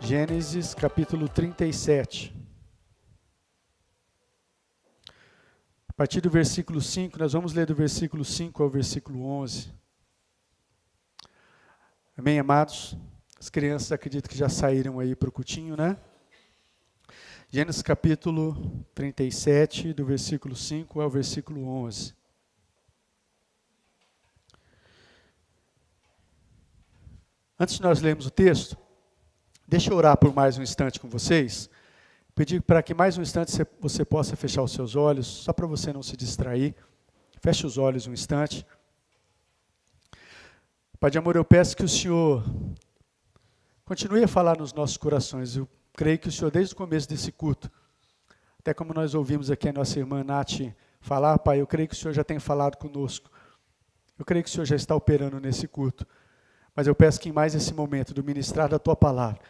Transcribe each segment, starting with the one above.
Gênesis capítulo 37. A partir do versículo 5, nós vamos ler do versículo 5 ao versículo 11. Amém, amados? As crianças acredito que já saíram aí para o cultinho, né? Gênesis capítulo 37, do versículo 5 ao versículo 11. Antes de nós lermos o texto, deixa eu orar por mais um instante com vocês. Pedir para que mais um instante você possa fechar os seus olhos, só para você não se distrair. Feche os olhos um instante. Pai de amor, eu peço que o Senhor continue a falar nos nossos corações. Eu creio que o Senhor, desde o começo desse culto, até como nós ouvimos aqui a nossa irmã Nath falar, Pai, eu creio que o Senhor já tem falado conosco. Eu creio que o Senhor já está operando nesse culto. Mas eu peço que em mais esse momento do ministrar da Tua palavra,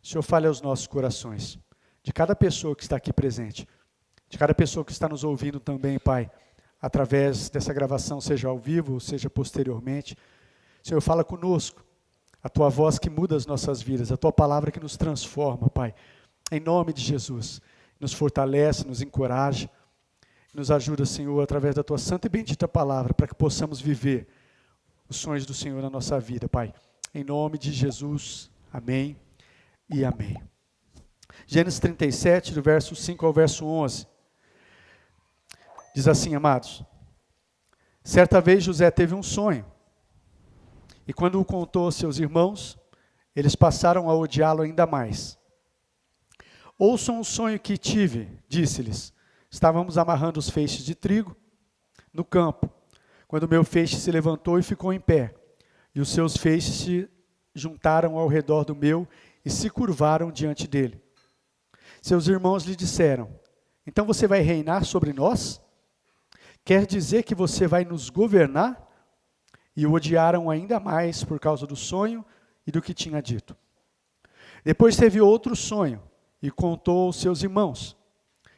o Senhor fale aos nossos corações. De cada pessoa que está aqui presente, de cada pessoa que está nos ouvindo também, Pai, através dessa gravação, seja ao vivo, seja posteriormente. Senhor, fala conosco, a Tua voz que muda as nossas vidas, a Tua palavra que nos transforma, Pai, em nome de Jesus, nos fortalece, nos encoraja, nos ajuda, Senhor, através da Tua santa e bendita palavra, para que possamos viver os sonhos do Senhor na nossa vida, Pai, em nome de Jesus, amém e amém. Gênesis 37, do verso 5 ao verso 11, diz assim, amados: certa vez José teve um sonho, e quando o contou aos seus irmãos, eles passaram a odiá-lo ainda mais. Ouçam o sonho que tive, disse-lhes, estávamos amarrando os feixes de trigo no campo, quando meu feixe se levantou e ficou em pé, e os seus feixes se juntaram ao redor do meu e se curvaram diante dele. Seus irmãos lhe disseram, então você vai reinar sobre nós? Quer dizer que você vai nos governar? E o odiaram ainda mais por causa do sonho e do que tinha dito. Depois teve outro sonho e contou aos seus irmãos.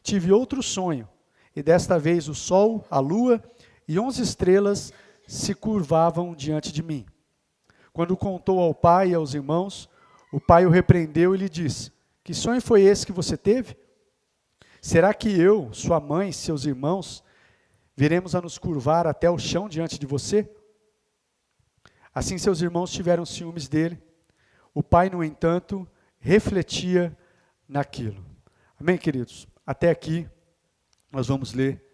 Tive outro sonho, e desta vez o sol, a lua e 11 estrelas se curvavam diante de mim. Quando contou ao pai e aos irmãos, o pai o repreendeu e lhe disse, que sonho foi esse que você teve? Será que eu, sua mãe, seus irmãos, viremos a nos curvar até o chão diante de você? Assim seus irmãos tiveram ciúmes dele. O pai, no entanto, refletia naquilo. Amém, queridos? Até aqui nós vamos ler.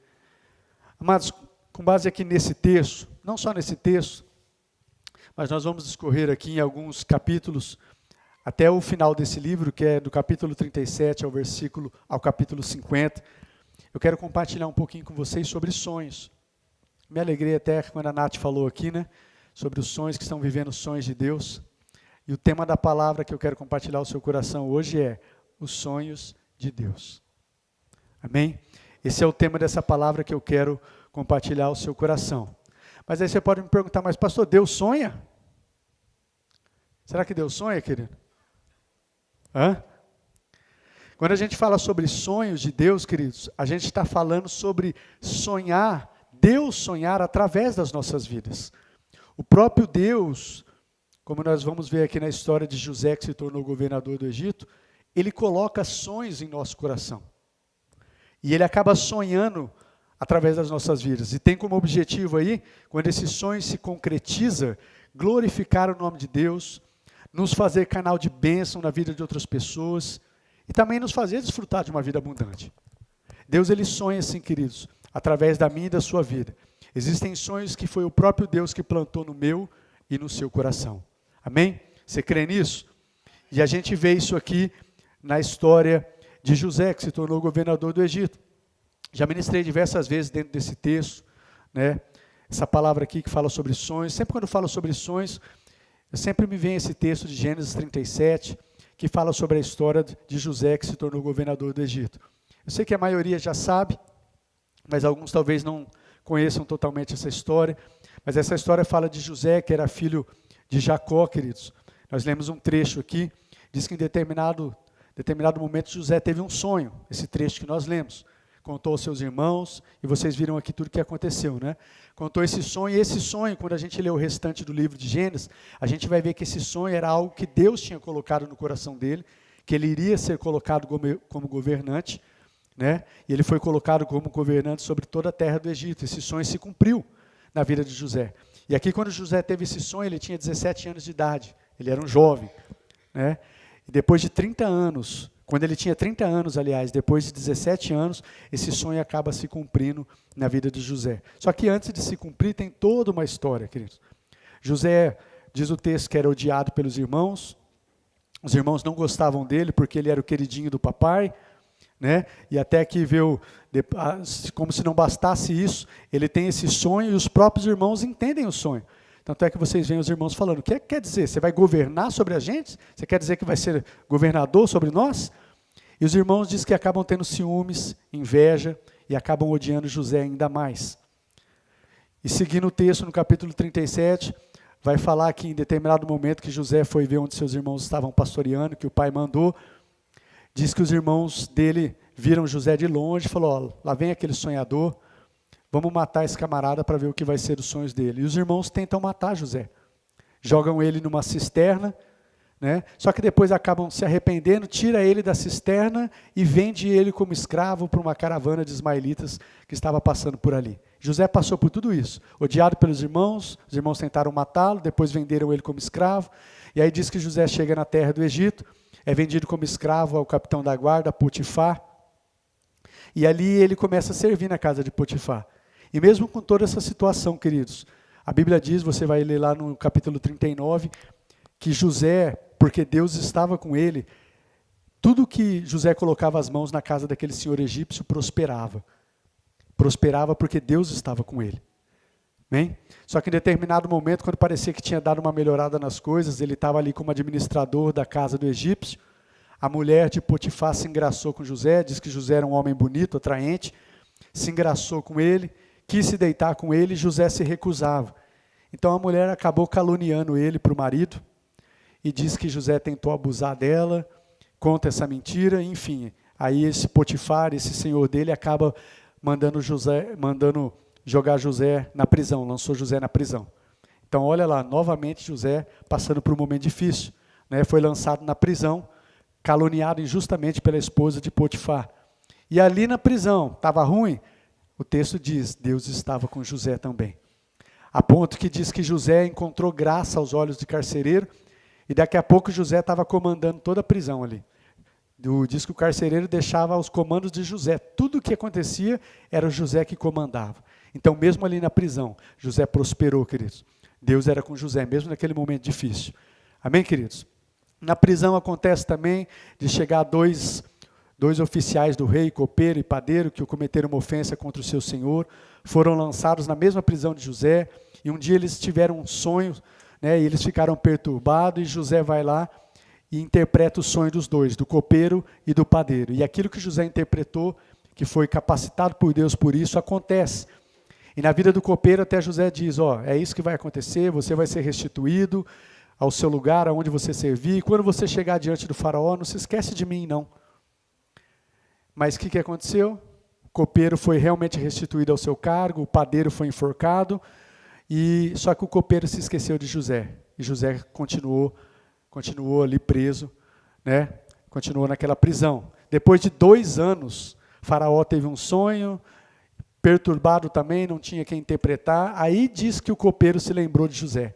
Amados, com base aqui nesse texto, não só nesse texto, mas nós vamos discorrer aqui em alguns capítulos, até o final desse livro, que é do capítulo 37 ao capítulo 50. Eu quero compartilhar um pouquinho com vocês sobre sonhos. Me alegrei até quando a Nath falou aqui, né, sobre os sonhos que estão vivendo os sonhos de Deus. E o tema da palavra que eu quero compartilhar ao seu coração hoje é os sonhos de Deus. Amém? Esse é o tema dessa palavra que eu quero compartilhar ao seu coração. Mas aí você pode me perguntar, mas pastor, Deus sonha? Será que Deus sonha, querido? Hã? Quando a gente fala sobre sonhos de Deus, queridos, a gente está falando sobre sonhar, Deus sonhar através das nossas vidas. O próprio Deus, como nós vamos ver aqui na história de José, que se tornou governador do Egito, ele coloca sonhos em nosso coração. E ele acaba sonhando através das nossas vidas. E tem como objetivo aí, quando esse sonho se concretiza, glorificar o nome de Deus, nos fazer canal de bênção na vida de outras pessoas e também nos fazer desfrutar de uma vida abundante. Deus, ele sonha assim, queridos, através da minha e da sua vida. Existem sonhos que foi o próprio Deus que plantou no meu e no seu coração. Amém? Você crê nisso? E a gente vê isso aqui na história de José, que se tornou governador do Egito. Já ministrei diversas vezes dentro desse texto, né? Essa palavra aqui que fala sobre sonhos. Sempre quando eu falo sobre sonhos, sempre me vem esse texto de Gênesis 37, que fala sobre a história de José, que se tornou governador do Egito. Eu sei que a maioria já sabe, mas alguns talvez não conheçam totalmente essa história. Mas essa história fala de José, que era filho de Jacó, queridos. Nós lemos um trecho aqui, diz que em determinado momento José teve um sonho, esse trecho que nós lemos. Contou aos seus irmãos, e vocês viram aqui tudo o que aconteceu, né? Contou esse sonho, e esse sonho, quando a gente lê o restante do livro de Gênesis, a gente vai ver que esse sonho era algo que Deus tinha colocado no coração dele, que ele iria ser colocado como governante, né? E ele foi colocado como governante sobre toda a terra do Egito. Esse sonho se cumpriu na vida de José. E aqui, quando José teve esse sonho, ele tinha 17 anos de idade. Ele era um jovem, né? E depois de 30 anos, quando ele tinha 30 anos, aliás, depois de 17 anos, esse sonho acaba se cumprindo na vida de José. Só que antes de se cumprir, tem toda uma história, queridos. José, diz o texto, que era odiado pelos irmãos. Os irmãos não gostavam dele porque ele era o queridinho do papai, né? E até que veio, como se não bastasse isso, ele tem esse sonho e os próprios irmãos entendem o sonho. Tanto é que vocês veem os irmãos falando: o que quer dizer? Você vai governar sobre a gente? Você quer dizer que vai ser governador sobre nós? E os irmãos dizem que acabam tendo ciúmes, inveja, e acabam odiando José ainda mais. E seguindo o texto, no capítulo 37, vai falar que em determinado momento que José foi ver onde seus irmãos estavam pastoreando, que o pai mandou, diz que os irmãos dele viram José de longe e falou: lá vem aquele sonhador, vamos matar esse camarada para ver o que vai ser dos sonhos dele. E os irmãos tentam matar José. Jogam ele numa cisterna, né? Só que depois acabam se arrependendo, tira ele da cisterna e vende ele como escravo para uma caravana de ismaelitas que estava passando por ali. José passou por tudo isso, odiado pelos irmãos, os irmãos tentaram matá-lo, depois venderam ele como escravo. E aí diz que José chega na terra do Egito, é vendido como escravo ao capitão da guarda, Potifar. E ali ele começa a servir na casa de Potifar. E mesmo com toda essa situação, queridos, a Bíblia diz, você vai ler lá no capítulo 39, que José, porque Deus estava com ele, tudo que José colocava as mãos na casa daquele senhor egípcio prosperava. Prosperava porque Deus estava com ele. Amém? Só que em determinado momento, quando parecia que tinha dado uma melhorada nas coisas, ele estava ali como administrador da casa do egípcio, a mulher de Potifar se engraçou com José, diz que José era um homem bonito, atraente, se engraçou com ele, quis se deitar com ele, e José se recusava. Então a mulher acabou caluniando ele para o marido, e diz que José tentou abusar dela, conta essa mentira, enfim. Aí esse Potifar, esse senhor dele, acaba mandando jogar José na prisão, lançou José na prisão. Então olha lá, novamente José passando por um momento difícil, né? Foi lançado na prisão, caluniado injustamente pela esposa de Potifar. E ali na prisão, estava ruim? O texto diz, Deus estava com José também. A ponto que diz que José encontrou graça aos olhos de carcereiro, e daqui a pouco José estava comandando toda a prisão ali. Diz que o carcereiro deixava aos comandos de José. Tudo o que acontecia era o José que comandava. Então, mesmo ali na prisão, José prosperou, queridos. Deus era com José, mesmo naquele momento difícil. Amém, queridos? Na prisão acontece também de chegar dois oficiais do rei, copeiro e padeiro, que cometeram uma ofensa contra o seu senhor, foram lançados na mesma prisão de José, e um dia eles tiveram um sonho, né, e eles ficaram perturbados, e José vai lá e interpreta o sonho dos dois, do copeiro e do padeiro. E aquilo que José interpretou, que foi capacitado por Deus por isso, acontece. E na vida do copeiro até José diz, é isso que vai acontecer, você vai ser restituído ao seu lugar, aonde você servir, e quando você chegar diante do faraó, não se esquece de mim, não. Mas o que aconteceu? O copeiro foi realmente restituído ao seu cargo, o padeiro foi enforcado, só que o copeiro se esqueceu de José. E José continuou ali preso, né? Continuou naquela prisão. Depois de 2 anos, Faraó teve um sonho, perturbado também, não tinha quem interpretar. Aí diz que o copeiro se lembrou de José.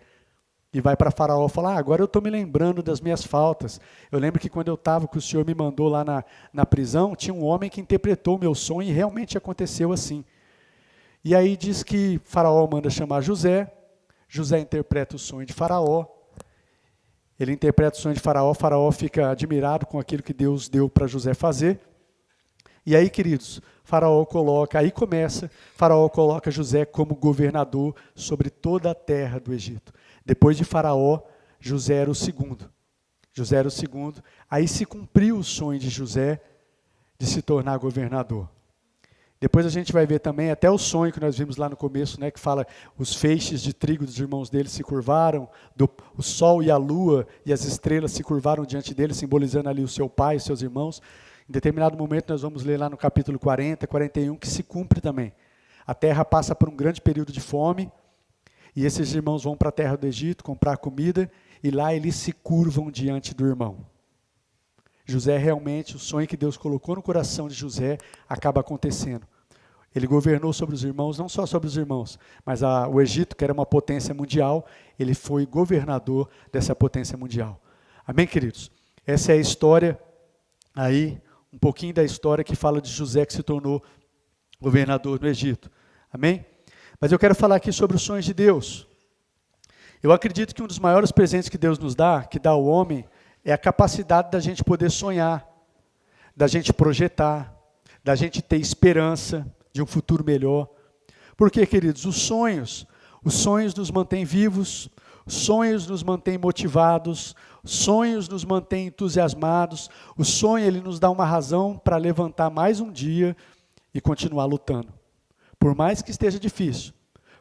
E vai para Faraó falar, agora eu estou me lembrando das minhas faltas. Eu lembro que quando eu estava, que o Senhor me mandou lá na prisão, tinha um homem que interpretou o meu sonho e realmente aconteceu assim. E aí diz que Faraó manda chamar José, José interpreta o sonho de Faraó, ele interpreta o sonho de Faraó, Faraó fica admirado com aquilo que Deus deu para José fazer. E aí, queridos, Faraó coloca José como governador sobre toda a terra do Egito. Depois de Faraó, José era o segundo. Aí se cumpriu o sonho de José de se tornar governador. Depois a gente vai ver também até o sonho que nós vimos lá no começo, né, que fala os feixes de trigo dos irmãos dele se curvaram, o sol e a lua e as estrelas se curvaram diante dele, simbolizando ali o seu pai e seus irmãos. Em determinado momento nós vamos ler lá no capítulo 40, 41, que se cumpre também. A terra passa por um grande período de fome, e esses irmãos vão para a terra do Egito comprar comida, e lá eles se curvam diante do irmão. José realmente, o sonho que Deus colocou no coração de José acaba acontecendo. Ele governou sobre os irmãos, não só sobre os irmãos, mas o Egito, que era uma potência mundial, ele foi governador dessa potência mundial. Amém, queridos? Essa é a história aí, um pouquinho da história que fala de José que se tornou governador no Egito. Amém? Mas eu quero falar aqui sobre os sonhos de Deus. Eu acredito que um dos maiores presentes que Deus nos dá, que dá ao homem, é a capacidade da gente poder sonhar, da gente projetar, da gente ter esperança de um futuro melhor. Porque, queridos, os sonhos nos mantêm vivos, os sonhos nos mantêm motivados, os sonhos nos mantêm entusiasmados, o sonho ele nos dá uma razão para levantar mais um dia e continuar lutando. Por mais que esteja difícil,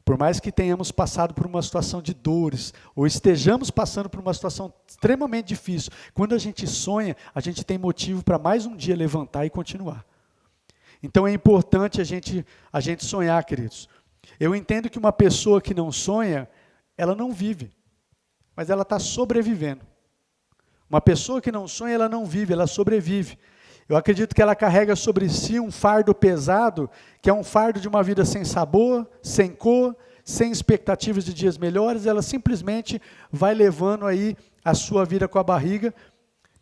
por mais que tenhamos passado por uma situação de dores, ou estejamos passando por uma situação extremamente difícil, quando a gente sonha, a gente tem motivo para mais um dia levantar e continuar. Então é importante a gente sonhar, queridos. Eu entendo que uma pessoa que não sonha, ela não vive, mas ela está sobrevivendo. Uma pessoa que não sonha, ela não vive, ela sobrevive. Eu acredito que ela carrega sobre si um fardo pesado, que é um fardo de uma vida sem sabor, sem cor, sem expectativas de dias melhores, ela simplesmente vai levando aí a sua vida com a barriga,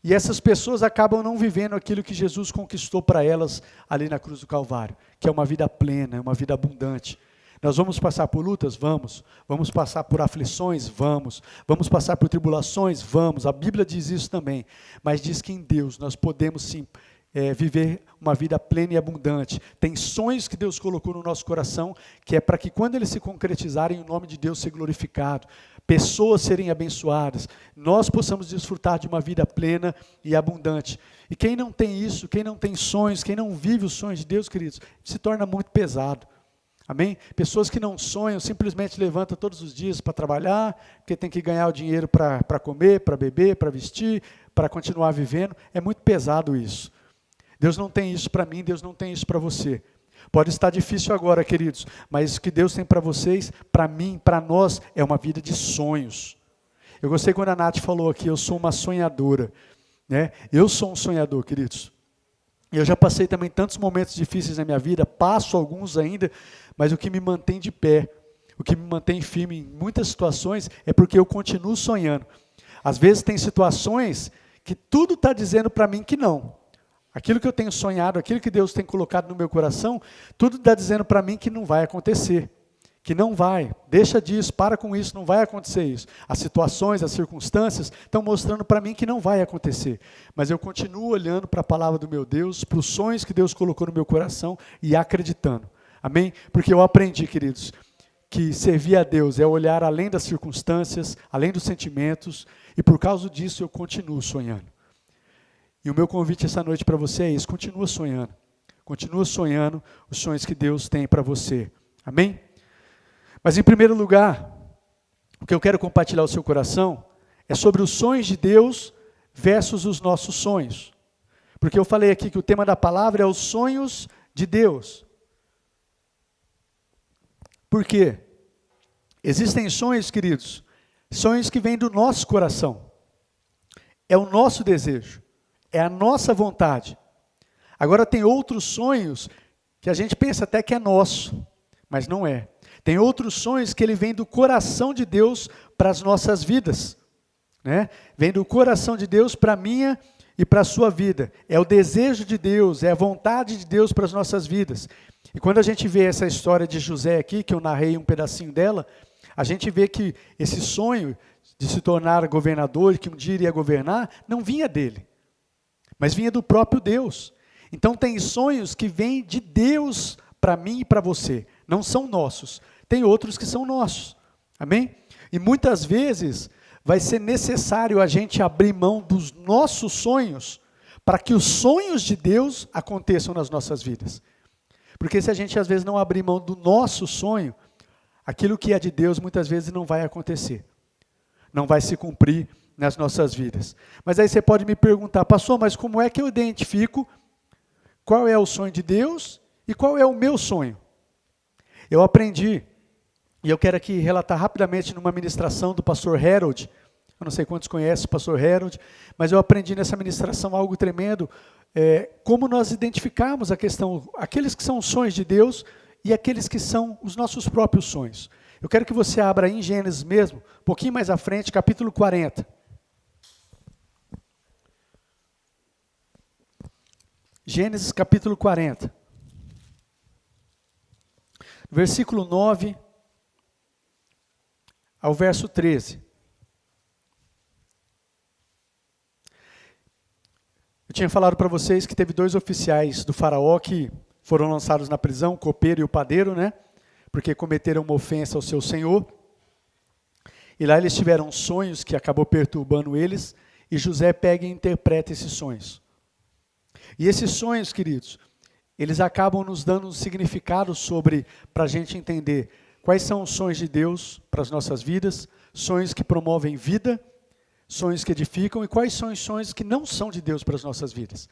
e essas pessoas acabam não vivendo aquilo que Jesus conquistou para elas ali na cruz do Calvário, que é uma vida plena, uma vida abundante. Nós vamos passar por lutas? Vamos. Vamos passar por aflições? Vamos. Vamos passar por tribulações? Vamos. A Bíblia diz isso também. Mas diz que em Deus nós podemos sim viver uma vida plena e abundante. Tem sonhos que Deus colocou no nosso coração, que é para que quando eles se concretizarem, o nome de Deus seja glorificado, pessoas serem abençoadas, nós possamos desfrutar de uma vida plena e abundante. E quem não tem isso, quem não tem sonhos, quem não vive os sonhos de Deus, queridos, se torna muito pesado. Amém? Pessoas que não sonham, simplesmente levantam todos os dias para trabalhar, porque tem que ganhar o dinheiro para comer, para beber, para vestir, para continuar vivendo. É muito pesado isso. Deus não tem isso para mim, Deus não tem isso para você. Pode estar difícil agora, queridos, mas o que Deus tem para vocês, para mim, para nós, é uma vida de sonhos. Eu gostei quando a Nath falou aqui, eu sou uma sonhadora. Né? Eu sou um sonhador, queridos. Eu já passei também tantos momentos difíceis na minha vida, passo alguns ainda, mas o que me mantém de pé, o que me mantém firme em muitas situações, é porque eu continuo sonhando. Às vezes tem situações que tudo está dizendo para mim que não. Aquilo que eu tenho sonhado, aquilo que Deus tem colocado no meu coração, tudo está dizendo para mim que não vai acontecer. Que não vai, deixa disso, para com isso, não vai acontecer isso. As situações, as circunstâncias estão mostrando para mim que não vai acontecer. Mas eu continuo olhando para a palavra do meu Deus, para os sonhos que Deus colocou no meu coração e acreditando. Amém? Porque eu aprendi, queridos, que servir a Deus é olhar além das circunstâncias, além dos sentimentos, e por causa disso eu continuo sonhando. E o meu convite essa noite para você é isso, continua sonhando. Continua sonhando os sonhos que Deus tem para você. Amém? Mas em primeiro lugar, o que eu quero compartilhar ao seu coração é sobre os sonhos de Deus versus os nossos sonhos. Porque eu falei aqui que o tema da palavra é os sonhos de Deus. Por quê? Existem sonhos, queridos, sonhos que vêm do nosso coração. É o nosso desejo, é a nossa vontade. Agora tem outros sonhos que a gente pensa até que é nosso, mas não é. Tem outros sonhos que ele vem do coração de Deus para as nossas vidas. Né? Vem do coração de Deus para a minha e para a sua vida. É o desejo de Deus, é a vontade de Deus para as nossas vidas. E quando a gente vê essa história de José aqui, que eu narrei um pedacinho dela, a gente vê que esse sonho de se tornar governador, que um dia iria governar, não vinha dele, mas vinha do próprio Deus. Então tem sonhos que vêm de Deus para mim e para você, não são nossos. Tem outros que são nossos, amém? E muitas vezes vai ser necessário a gente abrir mão dos nossos sonhos para que os sonhos de Deus aconteçam nas nossas vidas. Porque se a gente às vezes não abrir mão do nosso sonho, aquilo que é de Deus muitas vezes não vai acontecer, não vai se cumprir nas nossas vidas. Mas aí você pode me perguntar, pastor, mas como é que eu identifico qual é o sonho de Deus e qual é o meu sonho? Eu aprendi, e eu quero aqui relatar rapidamente numa ministração do pastor Harold, Eu não sei quantos conhecem o pastor Harold, mas eu aprendi nessa ministração algo tremendo, como nós identificarmos a questão, aqueles que são os sonhos de Deus e aqueles que são os nossos próprios sonhos. Eu quero que você abra aí em Gênesis mesmo, um pouquinho mais à frente, capítulo 40. Gênesis capítulo 40. Versículo 9 ao verso 13. Eu tinha falado para vocês que teve 2 oficiais do faraó que foram lançados na prisão, o copeiro e o padeiro, né? Porque cometeram uma ofensa ao seu senhor. E lá eles tiveram sonhos que acabou perturbando eles, e José pega e interpreta esses sonhos. E esses sonhos, queridos, eles acabam nos dando um significado para a gente entender quais são os sonhos de Deus para as nossas vidas, sonhos que promovem vida, sonhos que edificam, e quais são os sonhos que não são de Deus para as nossas vidas.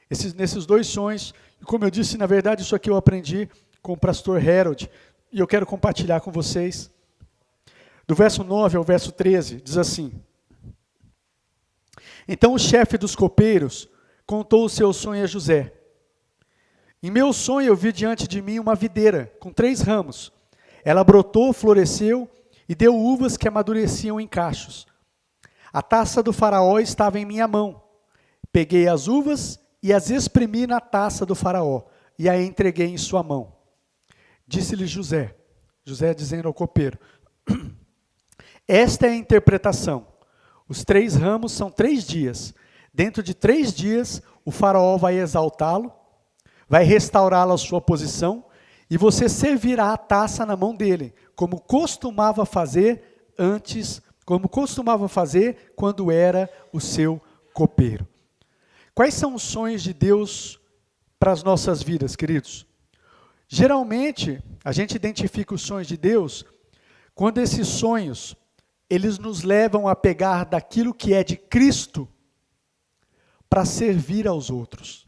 Nesses 2 sonhos, como eu disse, na verdade isso aqui eu aprendi com o pastor Harold, e eu quero compartilhar com vocês. Do verso 9 ao verso 13, diz assim: Então o chefe dos copeiros contou o seu sonho a José. Em meu sonho eu vi diante de mim uma videira com 3 ramos. Ela brotou, floresceu e deu uvas que amadureciam em cachos. A taça do faraó estava em minha mão. Peguei as uvas e as espremi na taça do faraó e a entreguei em sua mão. Disse-lhe José dizendo ao copeiro: Esta é a interpretação. Os 3 ramos são 3 dias. Dentro de 3 dias, o faraó vai exaltá-lo, vai restaurá-lo à sua posição, e você servirá a taça na mão dele, como costumava fazer quando era o seu copeiro. Quais são os sonhos de Deus para as nossas vidas, queridos? Geralmente, a gente identifica os sonhos de Deus quando esses sonhos, eles nos levam a pegar daquilo que é de Cristo para servir aos outros.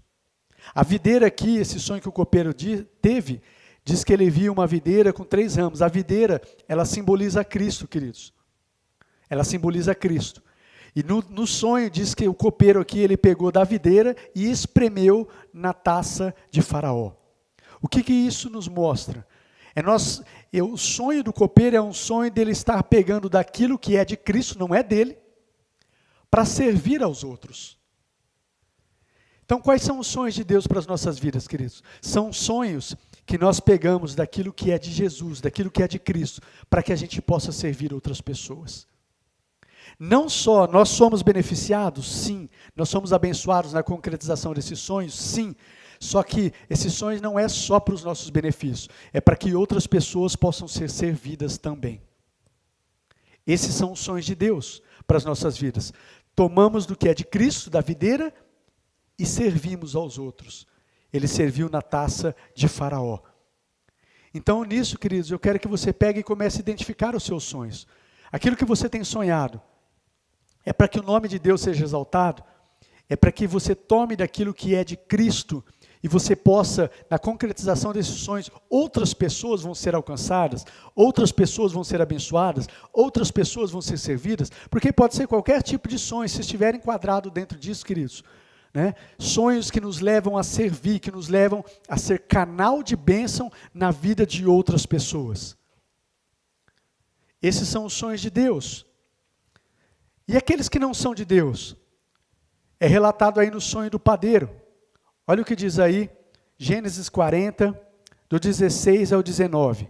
A videira aqui, esse sonho que o copeiro teve, diz que ele viu uma videira com 3 ramos. A videira, ela simboliza Cristo, queridos. Ela simboliza Cristo. E no sonho diz que o copeiro aqui, ele pegou da videira e espremeu na taça de Faraó. O que isso nos mostra? O sonho do copeiro é um sonho dele estar pegando daquilo que é de Cristo, não é dele, para servir aos outros. Então, quais são os sonhos de Deus para as nossas vidas, queridos? São sonhos que nós pegamos daquilo que é de Jesus, daquilo que é de Cristo, para que a gente possa servir outras pessoas. Não só nós somos beneficiados, sim, nós somos abençoados na concretização desses sonhos, sim, só que esses sonhos não é só para os nossos benefícios, é para que outras pessoas possam ser servidas também. Esses são os sonhos de Deus para as nossas vidas. Tomamos do que é de Cristo, da videira, e servimos aos outros. Ele serviu na taça de Faraó. Então, nisso, queridos, eu quero que você pegue e comece a identificar os seus sonhos. Aquilo que você tem sonhado, é para que o nome de Deus seja exaltado, é para que você tome daquilo que é de Cristo, e você possa, na concretização desses sonhos, outras pessoas vão ser alcançadas, outras pessoas vão ser abençoadas, outras pessoas vão ser servidas, porque pode ser qualquer tipo de sonho, se estiver enquadrado dentro disso, queridos. Né? Sonhos que nos levam a servir, que nos levam a ser canal de bênção na vida de outras pessoas. Esses são os sonhos de Deus. E aqueles que não são de Deus? É relatado aí no sonho do padeiro. Olha o que diz aí, Gênesis 40, do 16 ao 19.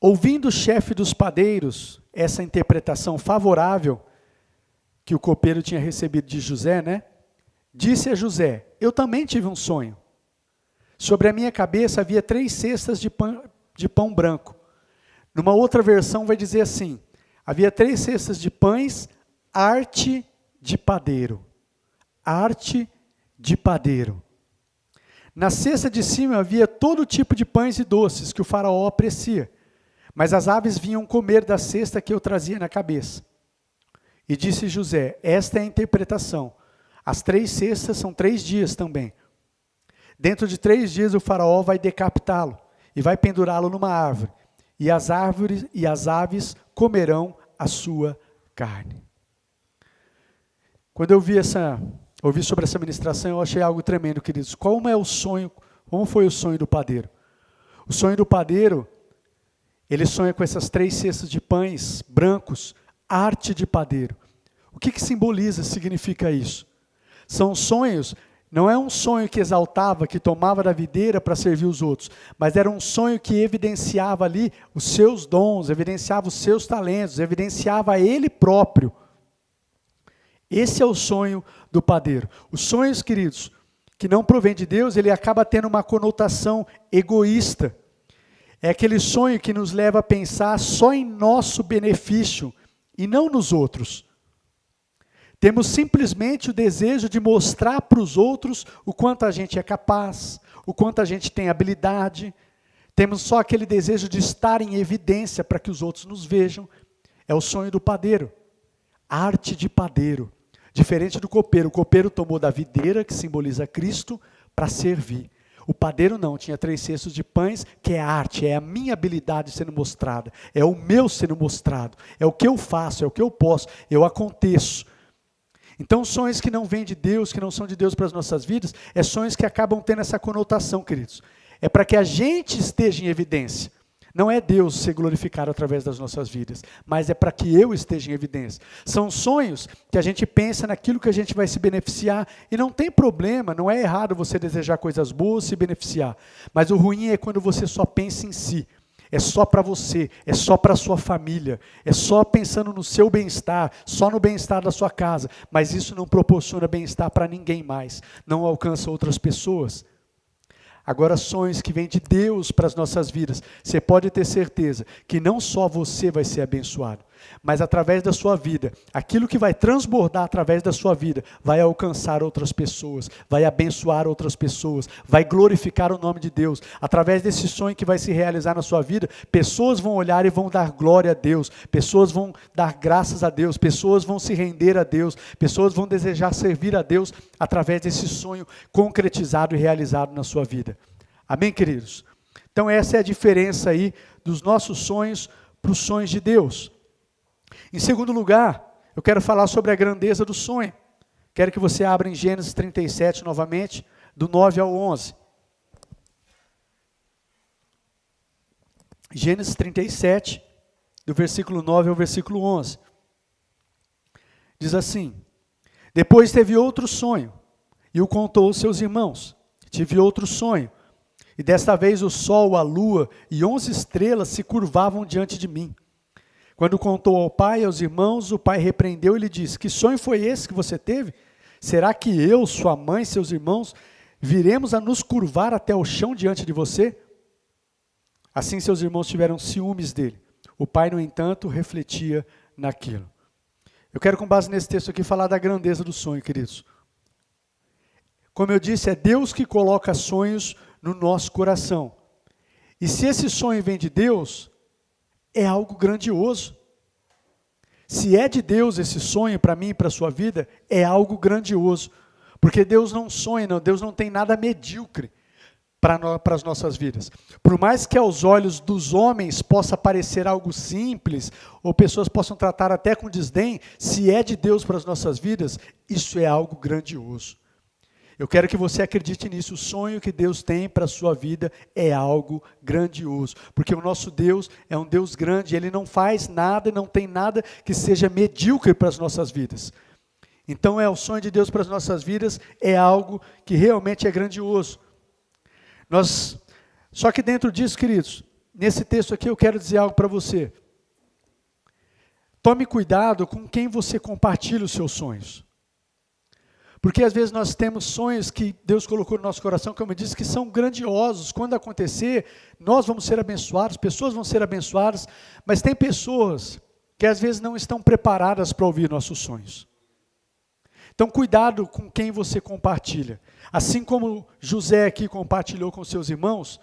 Ouvindo o chefe dos padeiros essa interpretação favorável que o copeiro tinha recebido de José, né? Disse a José: eu também tive um sonho. Sobre a minha cabeça havia 3 cestas de pão branco. Numa outra versão vai dizer assim: havia 3 cestas de pães, arte de padeiro. Arte de padeiro. Na cesta de cima havia todo tipo de pães e doces que o faraó aprecia, mas as aves vinham comer da cesta que eu trazia na cabeça. E disse José: esta é a interpretação. As 3 cestas são 3 dias também. Dentro de 3 dias o faraó vai decapitá-lo e vai pendurá-lo numa árvore. e as árvores e as aves comerão a sua carne. Quando eu ouvi sobre essa ministração, eu achei algo tremendo, queridos. Como foi o sonho do padeiro? O sonho do padeiro, ele sonha com essas 3 cestas de pães brancos, arte de padeiro. O que simboliza, significa isso? São sonhos, não é um sonho que exaltava, que tomava da videira para servir os outros, mas era um sonho que evidenciava ali os seus dons, evidenciava os seus talentos, evidenciava ele próprio. Esse é o sonho do padeiro. Os sonhos, queridos, que não provém de Deus, ele acaba tendo uma conotação egoísta. É aquele sonho que nos leva a pensar só em nosso benefício e não nos outros. Temos simplesmente o desejo de mostrar para os outros o quanto a gente é capaz, o quanto a gente tem habilidade. Temos só aquele desejo de estar em evidência para que os outros nos vejam. É o sonho do padeiro. Arte de padeiro. Diferente do copeiro. O copeiro tomou da videira, que simboliza Cristo, para servir. O padeiro não, tinha 3 cestos de pães, que é arte, é a minha habilidade sendo mostrada, é o meu sendo mostrado, é o que eu faço, é o que eu posso, eu aconteço. Então, sonhos que não vêm de Deus, que não são de Deus para as nossas vidas, é sonhos que acabam tendo essa conotação, queridos. É para que a gente esteja em evidência. Não é Deus ser glorificado através das nossas vidas, mas é para que eu esteja em evidência. São sonhos que a gente pensa naquilo que a gente vai se beneficiar, e não tem problema, não é errado você desejar coisas boas e se beneficiar, mas o ruim é quando você só pensa em si, é só para você, é só para a sua família, é só pensando no seu bem-estar, só no bem-estar da sua casa, mas isso não proporciona bem-estar para ninguém mais, não alcança outras pessoas. Agora, sonhos que vêm de Deus para as nossas vidas, você pode ter certeza que não só você vai ser abençoado, mas através da sua vida, aquilo que vai transbordar através da sua vida, vai alcançar outras pessoas, vai abençoar outras pessoas, vai glorificar o nome de Deus. Através desse sonho que vai se realizar na sua vida, pessoas vão olhar e vão dar glória a Deus, pessoas vão dar graças a Deus, pessoas vão se render a Deus, pessoas vão desejar servir a Deus através desse sonho concretizado e realizado na sua vida. Amém, queridos? Então essa é a diferença aí dos nossos sonhos para os sonhos de Deus. Em segundo lugar, eu quero falar sobre a grandeza do sonho. Quero que você abra em Gênesis 37 novamente, do 9 ao 11. Gênesis 37, do versículo 9 ao versículo 11. Diz assim: Depois teve outro sonho, e o contou aos seus irmãos. Tive outro sonho, e desta vez o sol, a lua e 11 estrelas se curvavam diante de mim. Quando contou ao pai e aos irmãos, o pai repreendeu e lhe disse: Que sonho foi esse que você teve? Será que eu, sua mãe e seus irmãos viremos a nos curvar até o chão diante de você? Assim seus irmãos tiveram ciúmes dele. O pai, no entanto, refletia naquilo. Eu quero, com base nesse texto aqui, falar da grandeza do sonho, queridos. Como eu disse, é Deus que coloca sonhos no nosso coração. E se esse sonho vem de Deus, é algo grandioso. Se é de Deus esse sonho para mim e para a sua vida, é algo grandioso. Porque Deus não sonha, não, Deus não tem nada medíocre para as nossas vidas. Por mais que aos olhos dos homens possa parecer algo simples, ou pessoas possam tratar até com desdém, se é de Deus para as nossas vidas, isso é algo grandioso. Eu quero que você acredite nisso. O sonho que Deus tem para a sua vida é algo grandioso. Porque o nosso Deus é um Deus grande. Ele não faz nada, não tem nada que seja medíocre para as nossas vidas. Então o sonho de Deus para as nossas vidas é algo que realmente é grandioso. Só que dentro disso, queridos, nesse texto aqui eu quero dizer algo para você. Tome cuidado com quem você compartilha os seus sonhos. Porque às vezes nós temos sonhos que Deus colocou no nosso coração, como eu disse, que são grandiosos. Quando acontecer, nós vamos ser abençoados, pessoas vão ser abençoadas, mas tem pessoas que às vezes não estão preparadas para ouvir nossos sonhos. Então cuidado com quem você compartilha. Assim como José aqui compartilhou com seus irmãos,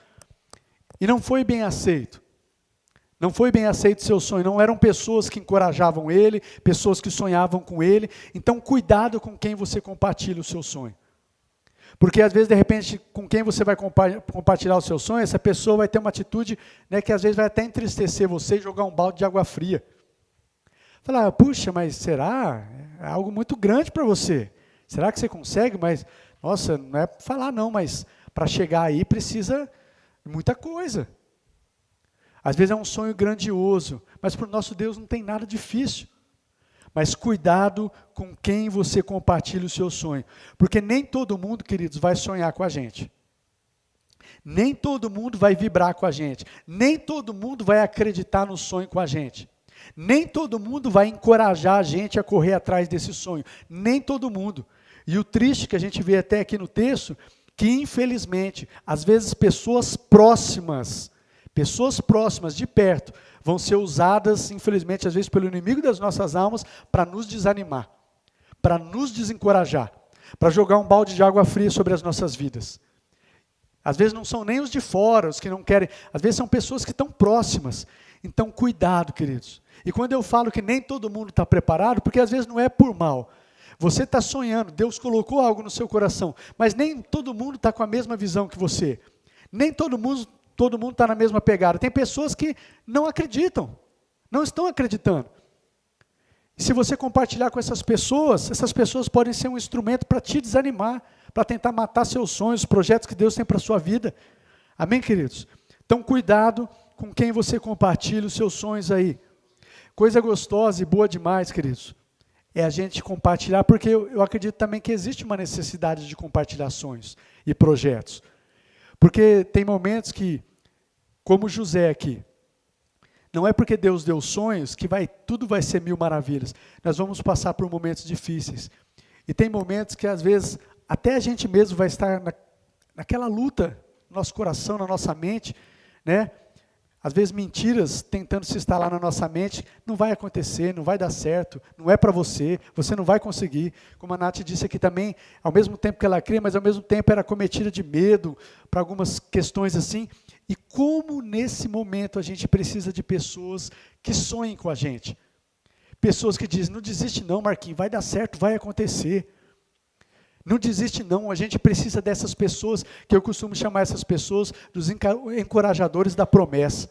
e não foi bem aceito. Não foi bem aceito seu sonho, não eram pessoas que encorajavam ele, pessoas que sonhavam com ele. Então cuidado com quem você compartilha o seu sonho. Porque às vezes, de repente, com quem você vai compartilhar o seu sonho, essa pessoa vai ter uma atitude, né, que às vezes vai até entristecer você e jogar um balde de água fria. Falar, puxa, mas será? É algo muito grande para você. Será que você consegue? Mas, nossa, não é para falar não, mas para chegar aí precisa de muita coisa. Às vezes é um sonho grandioso, mas para o nosso Deus não tem nada difícil. Mas cuidado com quem você compartilha o seu sonho. Porque nem todo mundo, queridos, vai sonhar com a gente. Nem todo mundo vai vibrar com a gente. Nem todo mundo vai acreditar no sonho com a gente. Nem todo mundo vai encorajar a gente a correr atrás desse sonho. Nem todo mundo. E o triste que a gente vê até aqui no texto, que infelizmente, às vezes pessoas próximas de perto, vão ser usadas, infelizmente, às vezes pelo inimigo das nossas almas, para nos desanimar, para nos desencorajar, para jogar um balde de água fria sobre as nossas vidas. Às vezes não são nem os de fora, os que não querem, às vezes são pessoas que estão próximas. Então, cuidado, queridos. E quando eu falo que nem todo mundo está preparado, porque às vezes não é por mal. Você está sonhando, Deus colocou algo no seu coração, mas nem todo mundo está com a mesma visão que você. Nem todo mundo está na mesma pegada. Tem pessoas que não acreditam, não estão acreditando. E se você compartilhar com essas pessoas podem ser um instrumento para te desanimar, para tentar matar seus sonhos, projetos que Deus tem para a sua vida. Amém, queridos? Então, cuidado com quem você compartilha os seus sonhos aí. Coisa gostosa e boa demais, queridos, é a gente compartilhar, porque eu acredito também que existe uma necessidade de compartilhar sonhos e projetos. Porque tem momentos que, como José aqui, não é porque Deus deu sonhos que tudo vai ser mil maravilhas. Nós vamos passar por momentos difíceis. E tem momentos que às vezes até a gente mesmo vai estar naquela luta no nosso coração, na nossa mente, né? Às vezes mentiras tentando se instalar na nossa mente, não vai acontecer, não vai dar certo, não é para você não vai conseguir. Como a Nath disse aqui também, ao mesmo tempo que ela cria, mas ao mesmo tempo era cometida de medo para algumas questões assim. E como nesse momento a gente precisa de pessoas que sonhem com a gente. Pessoas que dizem, não desiste não, Marquinhos, vai dar certo, vai acontecer. Não desiste não, a gente precisa dessas pessoas, que eu costumo chamar essas pessoas dos encorajadores da promessa.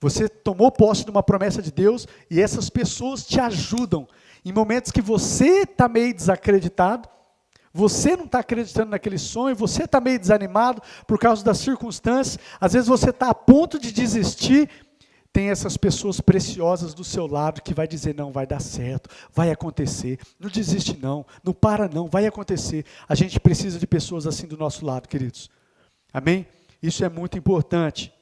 Você tomou posse de uma promessa de Deus e essas pessoas te ajudam. Em momentos que você está meio desacreditado, você não está acreditando naquele sonho, você está meio desanimado por causa das circunstâncias, às vezes você está a ponto de desistir, tem essas pessoas preciosas do seu lado que vai dizer, não, vai dar certo, vai acontecer, não desiste não, não para não, vai acontecer. A gente precisa de pessoas assim do nosso lado, queridos. Amém? Isso é muito importante.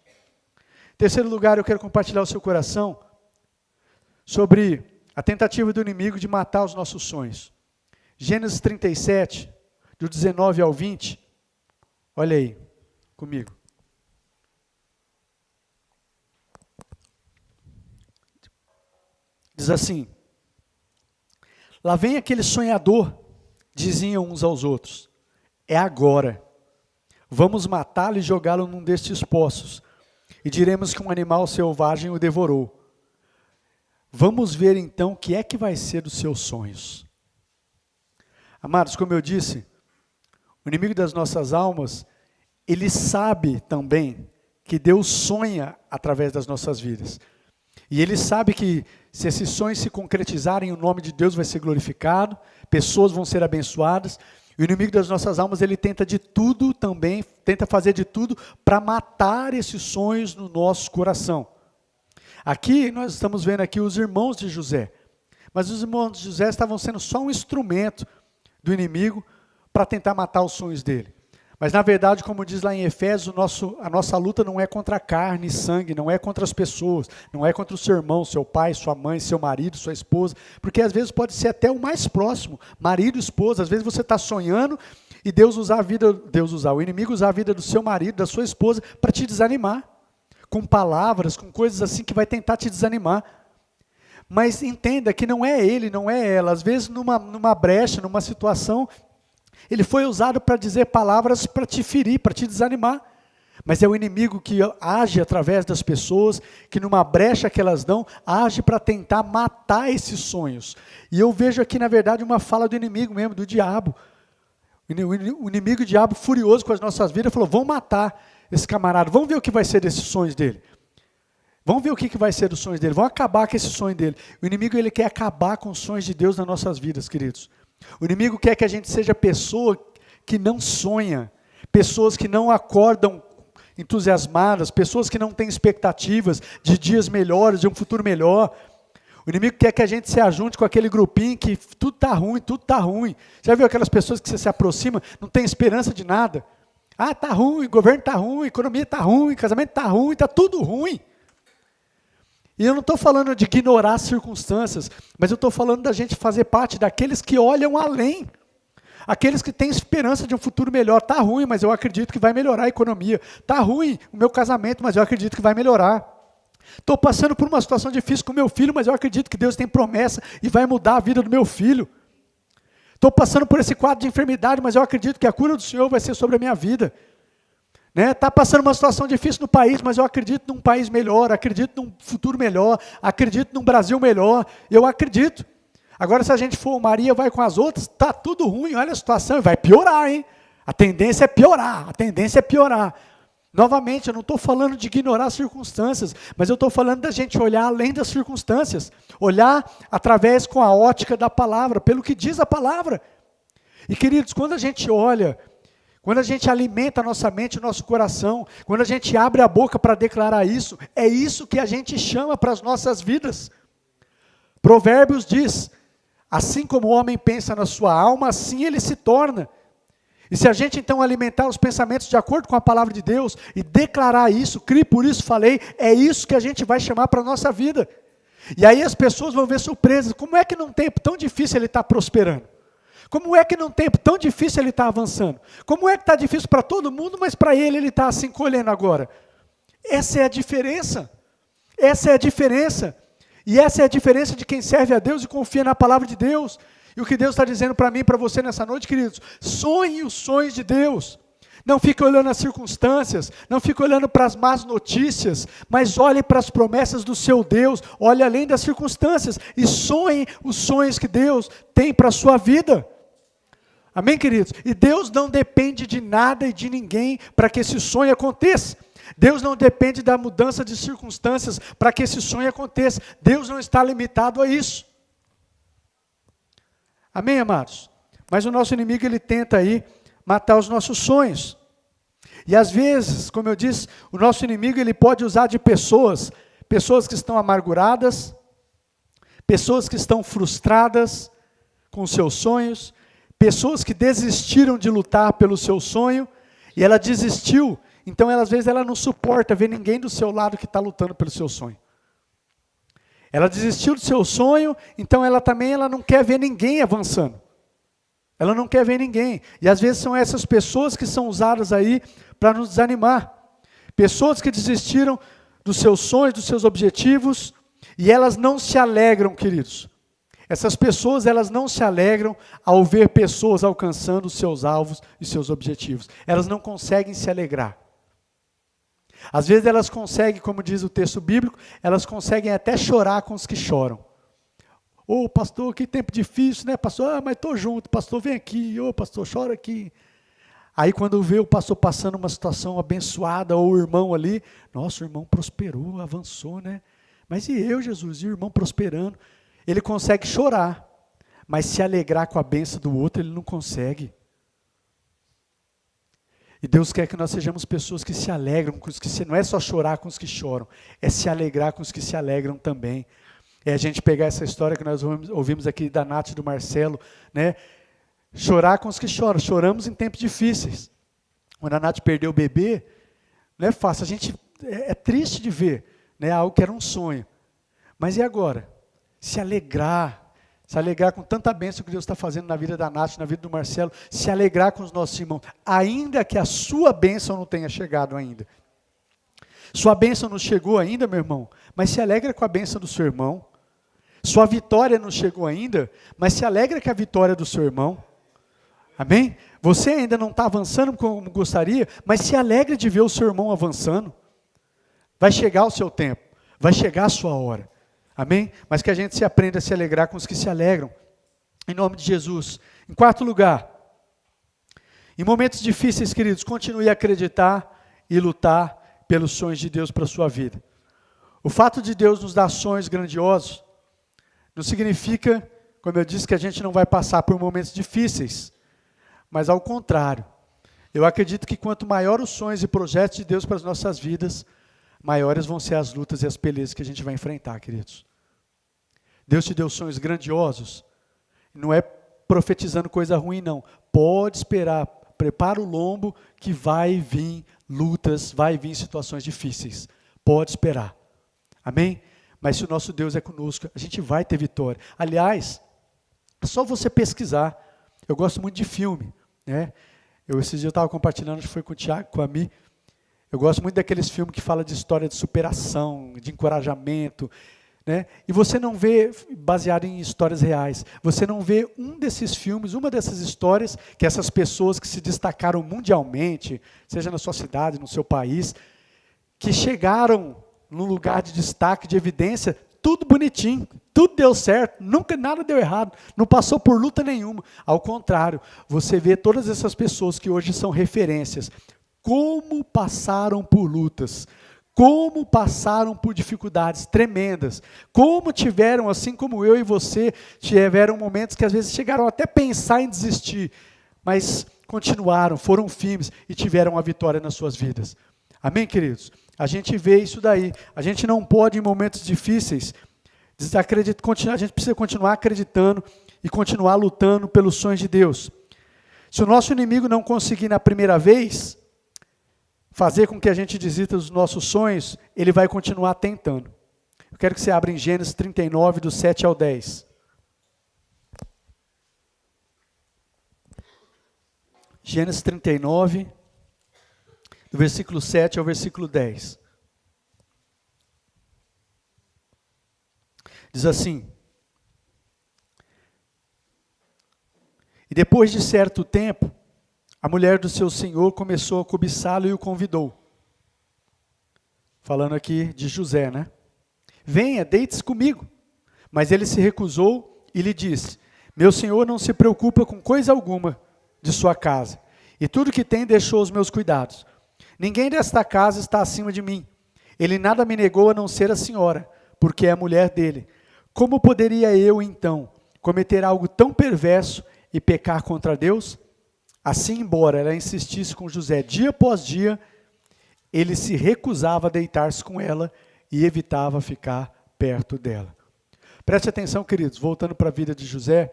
Em terceiro lugar, eu quero compartilhar o seu coração sobre a tentativa do inimigo de matar os nossos sonhos. Gênesis 37, do 19 ao 20, olha aí, comigo. Diz assim, lá vem aquele sonhador, diziam uns aos outros, é agora, vamos matá-lo e jogá-lo num destes poços, e diremos que um animal selvagem o devorou. Vamos ver então o que é que vai ser dos seus sonhos. Amados, como eu disse, o inimigo das nossas almas, ele sabe também que Deus sonha através das nossas vidas. E ele sabe que se esses sonhos se concretizarem, o nome de Deus vai ser glorificado, pessoas vão ser abençoadas. E o inimigo das nossas almas, ele tenta de tudo também, tenta fazer de tudo para matar esses sonhos no nosso coração. Aqui, nós estamos vendo aqui os irmãos de José. Mas os irmãos de José estavam sendo só um instrumento do inimigo para tentar matar os sonhos dele. Mas na verdade, como diz lá em Efésios, a nossa luta não é contra carne e sangue, não é contra as pessoas, não é contra o seu irmão, seu pai, sua mãe, seu marido, sua esposa, porque às vezes pode ser até o mais próximo, marido e esposa. Às vezes você está sonhando e o inimigo usar a vida do seu marido, da sua esposa, para te desanimar, com palavras, com coisas assim que vai tentar te desanimar. Mas entenda que não é ele, não é ela. Às vezes numa brecha, numa situação, ele foi usado para dizer palavras para te ferir, para te desanimar. Mas é o inimigo que age através das pessoas, que numa brecha que elas dão, age para tentar matar esses sonhos. E eu vejo aqui, na verdade, uma fala do inimigo mesmo, do diabo. O inimigo, o diabo, furioso com as nossas vidas, falou, vamos matar esse camarada, vamos ver o que vai ser desses sonhos dele. Vamos ver o que vai ser dos sonhos dele, vamos acabar com esse sonho dele. O inimigo, ele quer acabar com os sonhos de Deus nas nossas vidas, queridos. O inimigo quer que a gente seja pessoa que não sonha, pessoas que não acordam entusiasmadas, pessoas que não têm expectativas de dias melhores, de um futuro melhor. O inimigo quer que a gente se ajunte com aquele grupinho que tudo está ruim, tudo está ruim. Você já viu aquelas pessoas que você se aproxima, não tem esperança de nada? Ah, está ruim, o governo está ruim, a economia está ruim, o casamento está ruim, está tudo ruim. E eu não estou falando de ignorar as circunstâncias, mas eu estou falando da gente fazer parte daqueles que olham além. Aqueles que têm esperança de um futuro melhor. Está ruim, mas eu acredito que vai melhorar a economia. Está ruim o meu casamento, mas eu acredito que vai melhorar. Estou passando por uma situação difícil com meu filho, mas eu acredito que Deus tem promessa e vai mudar a vida do meu filho. Estou passando por esse quadro de enfermidade, mas eu acredito que a cura do Senhor vai ser sobre a minha vida. Está passando uma situação difícil no país, mas eu acredito num país melhor, acredito num futuro melhor, acredito num Brasil melhor, eu acredito. Agora, se a gente for, Maria vai com as outras, está tudo ruim, olha a situação, vai piorar, hein? A tendência é piorar, a tendência é piorar. Novamente, eu não estou falando de ignorar as circunstâncias, mas eu estou falando da gente olhar além das circunstâncias, olhar através com a ótica da palavra, pelo que diz a palavra. E queridos, quando a gente olha, quando a gente alimenta a nossa mente, o nosso coração, quando a gente abre a boca para declarar isso, é isso que a gente chama para as nossas vidas. Provérbios diz, assim como o homem pensa na sua alma, assim ele se torna. E se a gente então alimentar os pensamentos de acordo com a palavra de Deus e declarar isso, criei, por isso falei, é isso que a gente vai chamar para a nossa vida. E aí as pessoas vão ver surpresas, como é que num tempo tão difícil ele está prosperando? Como é que num tempo tão difícil ele está avançando? Como é que está difícil para todo mundo, mas para ele está assim colhendo agora? Essa é a diferença. Essa é a diferença. E essa é a diferença de quem serve a Deus e confia na palavra de Deus. E o que Deus está dizendo para mim e para você nessa noite, queridos, sonhe os sonhos de Deus. Não fique olhando as circunstâncias, não fique olhando para as más notícias, mas olhe para as promessas do seu Deus, olhe além das circunstâncias e sonhe os sonhos que Deus tem para a sua vida. Amém, queridos? E Deus não depende de nada e de ninguém para que esse sonho aconteça. Deus não depende da mudança de circunstâncias para que esse sonho aconteça. Deus não está limitado a isso. Amém, amados? Mas o nosso inimigo, ele tenta aí matar os nossos sonhos. E às vezes, como eu disse, o nosso inimigo, ele pode usar de pessoas que estão amarguradas, pessoas que estão frustradas com seus sonhos, pessoas que desistiram de lutar pelo seu sonho, e ela desistiu, então às vezes ela não suporta ver ninguém do seu lado que está lutando pelo seu sonho. Ela desistiu do seu sonho, então ela não quer ver ninguém avançando. Ela não quer ver ninguém. E às vezes são essas pessoas que são usadas aí para nos desanimar. Pessoas que desistiram dos seus sonhos, dos seus objetivos, e elas não se alegram, queridos. Essas pessoas, elas não se alegram ao ver pessoas alcançando os seus alvos e seus objetivos. Elas não conseguem se alegrar. Às vezes elas conseguem, como diz o texto bíblico, elas conseguem até chorar com os que choram. Ô pastor, que tempo difícil, né pastor? Mas estou junto, pastor vem aqui, ô pastor, chora aqui. Aí quando vê o pastor passando uma situação abençoada, ou o irmão ali, nossa, o irmão prosperou, avançou, né? Mas e eu, Jesus, e o irmão prosperando? Ele consegue chorar, mas se alegrar com a bênção do outro, ele não consegue. E Deus quer que nós sejamos pessoas que se alegram, com os que não é só chorar com os que choram, é se alegrar com os que se alegram também. É a gente pegar essa história que nós ouvimos aqui da Nath e do Marcelo, né? Chorar com os que choram. Choramos em tempos difíceis. Quando a Nath perdeu o bebê, não é fácil. A gente é triste de ver, né? Algo que era um sonho. Mas e agora? Se alegrar com tanta bênção que Deus está fazendo na vida da Nath, na vida do Marcelo, se alegrar com os nossos irmãos, ainda que a sua bênção não tenha chegado ainda. Sua bênção não chegou ainda, meu irmão, mas se alegra com a bênção do seu irmão. Sua vitória não chegou ainda, mas se alegra com a vitória do seu irmão. Amém? Você ainda não está avançando como gostaria, mas se alegre de ver o seu irmão avançando. Vai chegar o seu tempo, vai chegar a sua hora. Amém? Mas que a gente se aprenda a se alegrar com os que se alegram. Em nome de Jesus. Em quarto lugar, Em momentos difíceis, queridos, continue a acreditar e lutar pelos sonhos de Deus para a sua vida. O fato de Deus nos dar sonhos grandiosos não significa, como eu disse, que a gente não vai passar por momentos difíceis, mas ao contrário. Eu acredito que quanto maior os sonhos e projetos de Deus para as nossas vidas, maiores vão ser as lutas e as pelejas que a gente vai enfrentar, queridos. Deus te deu sonhos grandiosos, não é profetizando coisa ruim, não. Pode esperar, prepara o lombo que vai vir lutas, vai vir situações difíceis. Pode esperar. Amém? Mas se o nosso Deus é conosco, a gente vai ter vitória. Aliás, é só você pesquisar. Eu gosto muito de filme, né? Esses dias eu estava compartilhando, acho que foi com o Tiago, com a Mi. Eu gosto muito daqueles filmes que falam de história de superação, de encorajamento, né? E você não vê, baseado em histórias reais, você não vê um desses filmes, uma dessas histórias, que essas pessoas que se destacaram mundialmente, seja na sua cidade, no seu país, que chegaram num lugar de destaque, de evidência, tudo bonitinho, tudo deu certo, nunca nada deu errado, não passou por luta nenhuma. Ao contrário, você vê todas essas pessoas que hoje são referências, como passaram por lutas, como passaram por dificuldades tremendas, como tiveram, assim como eu e você, tiveram momentos que às vezes chegaram até a pensar em desistir, mas continuaram, foram firmes e tiveram a vitória nas suas vidas. Amém, queridos? A gente vê isso daí. A gente não pode, em momentos difíceis, a gente precisa continuar acreditando e continuar lutando pelos sonhos de Deus. Se o nosso inimigo não conseguir na primeira vez fazer com que a gente desista dos nossos sonhos, ele vai continuar tentando. Eu quero que você abra em Gênesis 39, do 7 ao 10. Gênesis 39, do versículo 7 ao versículo 10. Diz assim: E depois de certo tempo, a mulher do seu senhor começou a cobiçá-lo e o convidou. Falando aqui de José, né? Venha, deite-se comigo. Mas ele se recusou e lhe disse: Meu senhor não se preocupa com coisa alguma de sua casa, e tudo que tem deixou aos meus cuidados. Ninguém desta casa está acima de mim. Ele nada me negou a não ser a senhora, porque é a mulher dele. Como poderia eu, então, cometer algo tão perverso e pecar contra Deus? Assim, embora ela insistisse com José dia após dia, ele se recusava a deitar-se com ela e evitava ficar perto dela. Preste atenção, queridos, voltando para a vida de José,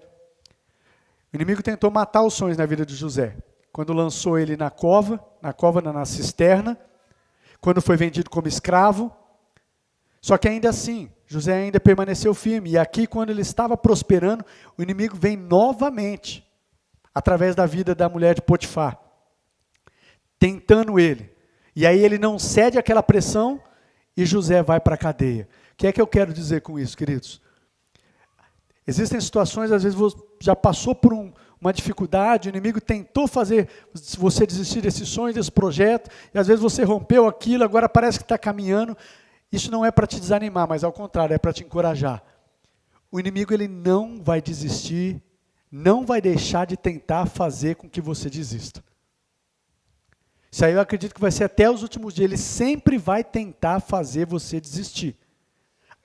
o inimigo tentou matar os sonhos na vida de José. Quando lançou ele na cisterna, quando foi vendido como escravo. Só que ainda assim, José ainda permaneceu firme. E aqui, quando ele estava prosperando, o inimigo vem novamente, através da vida da mulher de Potifar, tentando ele. E aí ele não cede àquela pressão e José vai para a cadeia. O que é que eu quero dizer com isso, queridos? Existem situações, às vezes você já passou por uma dificuldade, o inimigo tentou fazer você desistir desse sonho, desse projeto, e às vezes você rompeu aquilo, agora parece que está caminhando. Isso não é para te desanimar, mas ao contrário, é para te encorajar. O inimigo ele não vai desistir, não vai deixar de tentar fazer com que você desista. Isso aí eu acredito que vai ser até os últimos dias. Ele sempre vai tentar fazer você desistir.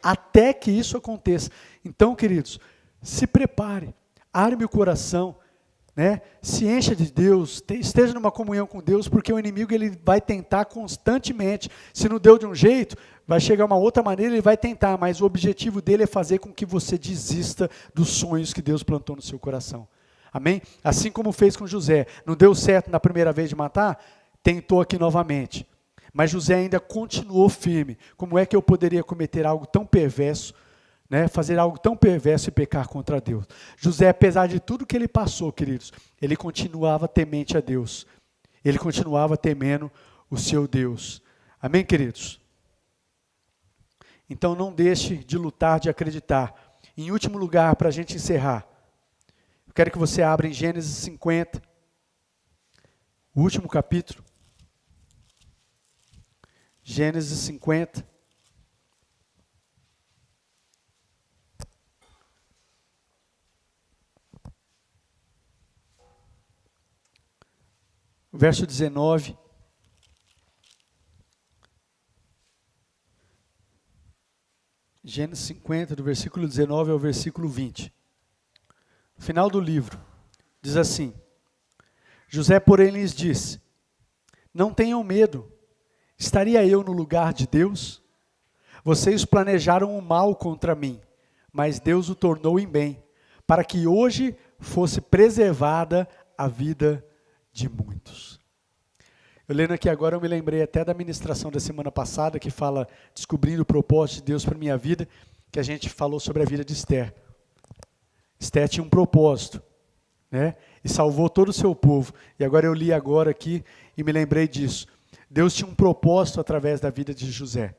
Até que isso aconteça. Então, queridos, se prepare, arme o coração, né? Se encha de Deus, esteja numa comunhão com Deus, porque o inimigo ele vai tentar constantemente. Se não deu de um jeito, vai chegar uma outra maneira, ele vai tentar, mas o objetivo dele é fazer com que você desista dos sonhos que Deus plantou no seu coração. Amém? Assim como fez com José. Não deu certo na primeira vez de matar? Tentou aqui novamente. Mas José ainda continuou firme. Como é que eu poderia cometer algo tão perverso, né, fazer algo tão perverso e pecar contra Deus? José, apesar de tudo que ele passou, queridos, ele continuava temente a Deus. Ele continuava temendo o seu Deus. Amém, queridos? Então não deixe de lutar, de acreditar. Em último lugar, para a gente encerrar, eu quero que você abra em Gênesis 50, o último capítulo. Gênesis 50. verso 19. Gênesis 50, do versículo 19 ao versículo 20. No final do livro, diz assim: José, porém, lhes disse: não tenham medo, estaria eu no lugar de Deus? Vocês planejaram o mal contra mim, mas Deus o tornou em bem, para que hoje fosse preservada a vida de muitos. Eu lendo aqui agora, eu me lembrei até da ministração da semana passada, que fala, descobrindo o propósito de Deus para a minha vida, que a gente falou sobre a vida de Esther. Esther tinha um propósito, né? E salvou todo o seu povo. E agora eu li agora aqui e me lembrei disso. Deus tinha um propósito através da vida de José.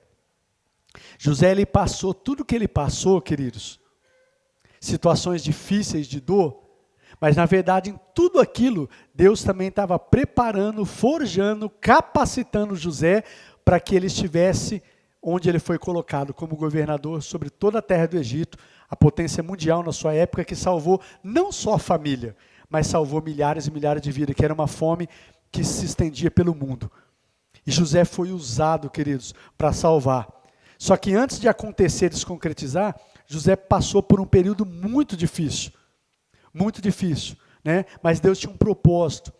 José, ele passou tudo o que ele passou, queridos, situações difíceis de dor, mas na verdade em tudo aquilo, Deus também estava preparando, forjando, capacitando José para que ele estivesse onde ele foi colocado como governador sobre toda a terra do Egito, a potência mundial na sua época, que salvou não só a família, mas salvou milhares e milhares de vidas, que era uma fome que se estendia pelo mundo. E José foi usado, queridos, para salvar. Só que antes de acontecer, de se concretizar, José passou por um período muito difícil, né? Mas Deus tinha um propósito.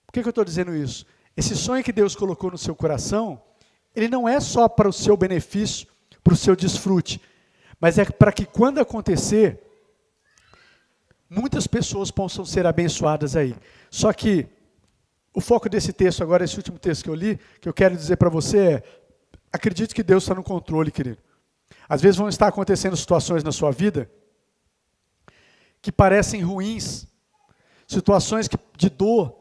Por que eu estou dizendo isso? Esse sonho que Deus colocou no seu coração, ele não é só para o seu benefício, para o seu desfrute, mas é para que quando acontecer, muitas pessoas possam ser abençoadas aí. Só que o foco desse texto agora, esse último texto que eu li, que eu quero dizer para você é: acredite que Deus está no controle, querido. Às vezes vão estar acontecendo situações na sua vida que parecem ruins, situações de dor,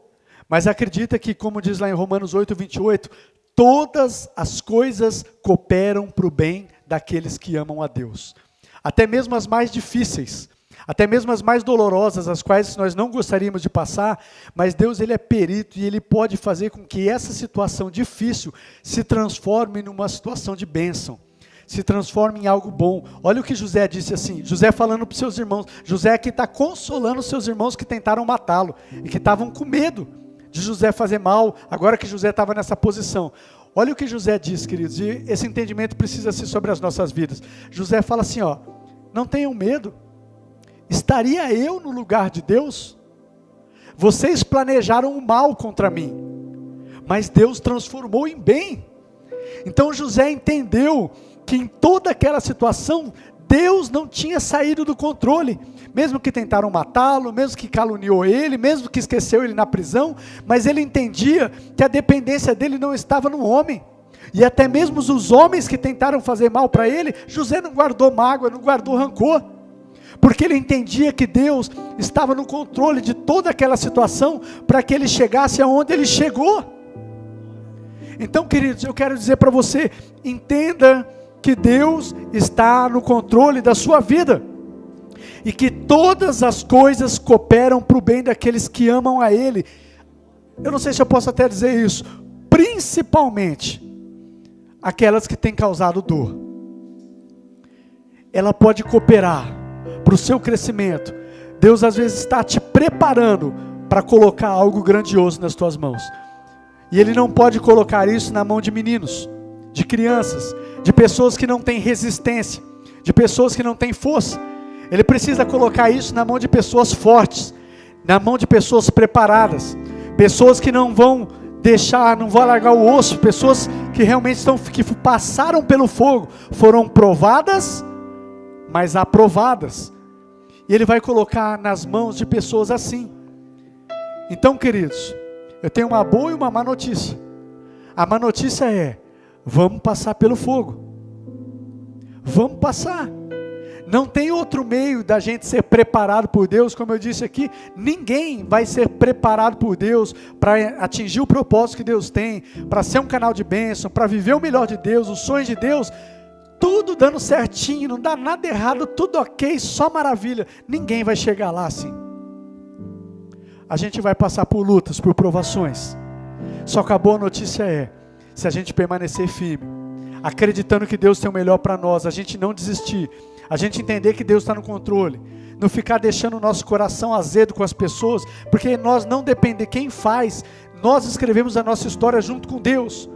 mas acredita que, como diz lá em Romanos 8, 28, todas as coisas cooperam para o bem daqueles que amam a Deus. Até mesmo as mais difíceis, até mesmo as mais dolorosas, as quais nós não gostaríamos de passar, mas Deus, ele é perito e ele pode fazer com que essa situação difícil se transforme numa situação de bênção, se transforme em algo bom. Olha o que José disse assim, José falando para os seus irmãos, José que está consolando os seus irmãos que tentaram matá-lo, e que estavam com medo de José fazer mal, agora que José estava nessa posição. Olha o que José diz, queridos, e esse entendimento precisa ser sobre as nossas vidas. José fala assim, ó: não tenham medo, estaria eu no lugar de Deus? Vocês planejaram o mal contra mim, mas Deus transformou em bem. Então José entendeu que em toda aquela situação, Deus não tinha saído do controle, mesmo que tentaram matá-lo, mesmo que caluniou ele, mesmo que esqueceu ele na prisão, mas ele entendia que a dependência dele não estava no homem, e até mesmo os homens que tentaram fazer mal para ele, José não guardou mágoa, não guardou rancor, porque ele entendia que Deus estava no controle de toda aquela situação, para que ele chegasse aonde ele chegou. Então, queridos, eu quero dizer para você, entenda que Deus está no controle da sua vida, e que todas as coisas cooperam para o bem daqueles que amam a Ele. Eu não sei se eu posso até dizer isso, principalmente aquelas que têm causado dor. Ela pode cooperar para o seu crescimento. Deus às vezes está te preparando para colocar algo grandioso nas tuas mãos, e Ele não pode colocar isso na mão de meninos, de crianças, de pessoas que não têm resistência, de pessoas que não têm força. Ele precisa colocar isso na mão de pessoas fortes, na mão de pessoas preparadas, pessoas que não vão deixar, não vão largar o osso, pessoas que realmente que passaram pelo fogo, foram provadas, mas aprovadas. E Ele vai colocar nas mãos de pessoas assim. Então, queridos, eu tenho uma boa e uma má notícia. A má notícia é: vamos passar pelo fogo. Vamos passar. Não tem outro meio da gente ser preparado por Deus. Como eu disse aqui, ninguém vai ser preparado por Deus para atingir o propósito que Deus tem, para ser um canal de bênção, para viver o melhor de Deus, os sonhos de Deus, tudo dando certinho, não dá nada errado, tudo ok, só maravilha. Ninguém vai chegar lá assim. A gente vai passar por lutas, por provações. Só que a boa notícia é, se a gente permanecer firme, acreditando que Deus tem o melhor para nós, a gente não desistir, a gente entender que Deus está no controle, não ficar deixando o nosso coração azedo com as pessoas, porque nós não dependemos, quem faz Nós escrevemos a nossa história junto com Deus.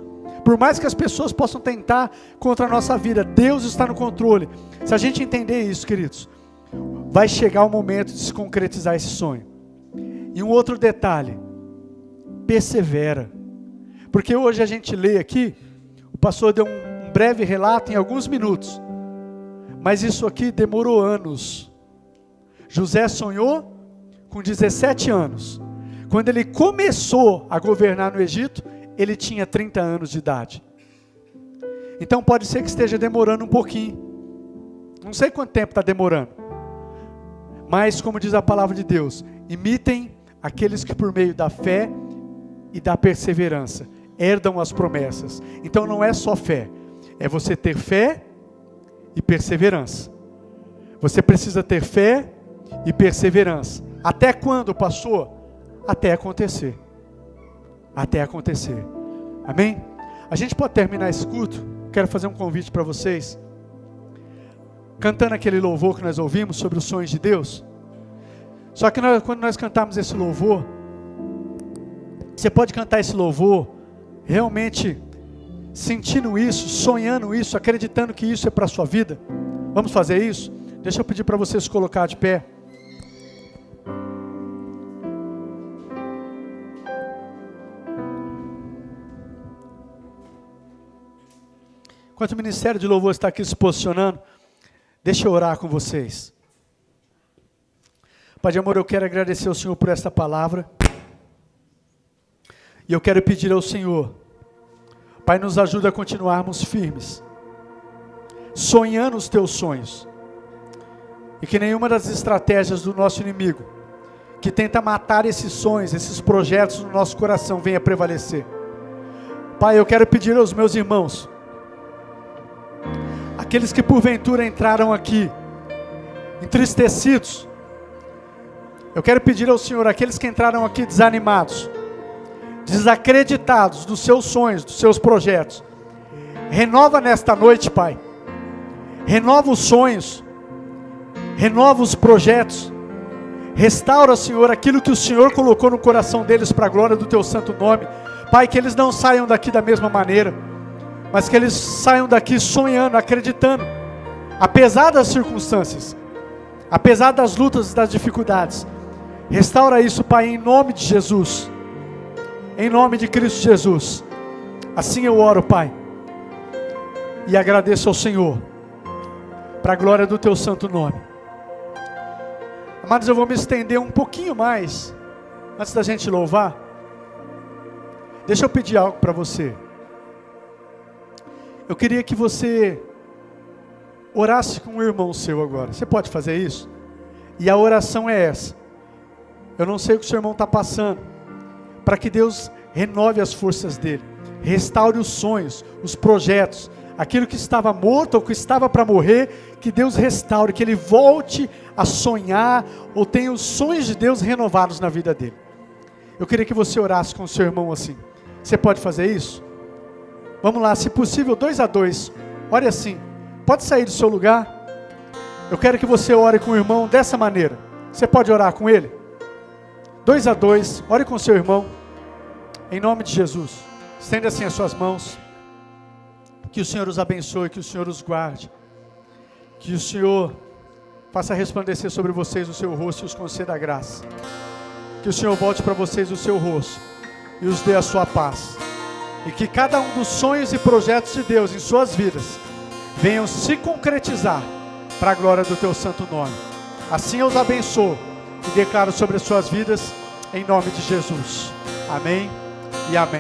Por mais que as pessoas possam tentar contra a nossa vida, Deus está no controle. Se a gente entender isso, queridos, vai chegar o momento de se concretizar esse sonho. E um outro detalhe, persevera. Porque hoje a gente lê aqui, o pastor deu um breve relato em alguns minutos, mas isso aqui demorou anos. José sonhou com 17 anos. Quando ele começou a governar no Egito, ele tinha 30 anos de idade. Então pode ser que esteja demorando um pouquinho. Não sei quanto tempo está demorando. Mas como diz a palavra de Deus, imitem aqueles que por meio da fé e da perseverança herdam as promessas. Então não é só fé, é você ter fé e perseverança. Você precisa ter fé e perseverança. Até quando, pastor? Até acontecer. Até acontecer. Amém? A gente pode terminar esse culto. Quero fazer um convite para vocês. Cantando aquele louvor que nós ouvimos sobre os sonhos de Deus. Só que quando nós cantarmos esse louvor, você pode cantar esse louvor realmente sentindo isso, sonhando isso, acreditando que isso é para a sua vida. Vamos fazer isso? Deixa eu pedir para vocês colocar de pé. Enquanto o Ministério de Louvor está aqui se posicionando, deixa eu orar com vocês. Pai de amor, eu quero agradecer ao Senhor por esta palavra. E eu quero pedir ao Senhor, Pai, nos ajuda a continuarmos firmes, sonhando os teus sonhos. E que nenhuma das estratégias do nosso inimigo, que tenta matar esses sonhos, esses projetos no nosso coração, venha prevalecer. Pai, eu quero pedir aos meus irmãos, aqueles que porventura entraram aqui entristecidos, eu quero pedir ao Senhor, aqueles que entraram aqui desanimados, desacreditados dos seus sonhos, dos seus projetos, renova nesta noite, Pai, renova os sonhos, renova os projetos, restaura, Senhor, aquilo que o Senhor colocou no coração deles para a glória do Teu santo nome. Pai, que eles não saiam daqui da mesma maneira, mas que eles saiam daqui sonhando, acreditando, apesar das circunstâncias, apesar das lutas e das dificuldades. Restaura isso, Pai, em nome de Jesus, em nome de Cristo Jesus. Assim eu oro, Pai, e agradeço ao Senhor, para a glória do Teu santo nome. Amados, eu vou me estender um pouquinho mais, antes da gente louvar. Deixa eu pedir algo para você. Eu queria que você orasse com um irmão seu agora. Você pode fazer isso? E a oração é essa. Eu não sei o que o seu irmão está passando, para que Deus renove as forças dele, restaure os sonhos, os projetos, aquilo que estava morto ou que estava para morrer, que Deus restaure, que ele volte a sonhar, ou tenha os sonhos de Deus renovados na vida dele. Eu queria que você orasse com o seu irmão assim. Você pode fazer isso? Vamos lá, se possível, 2 a 2. Ore assim, pode sair do seu lugar. Eu quero que você ore com o irmão dessa maneira. Você pode orar com ele? 2 a 2, ore com o seu irmão, em nome de Jesus. Estenda assim as suas mãos. Que o Senhor os abençoe, que o Senhor os guarde, que o Senhor faça resplandecer sobre vocês o seu rosto e os conceda a graça. Que o Senhor volte para vocês o seu rosto e os dê a sua paz. E que cada um dos sonhos e projetos de Deus em suas vidas venham se concretizar para a glória do Teu santo nome. Assim eu os abençoo e declaro sobre as suas vidas, em nome de Jesus. Amém e amém.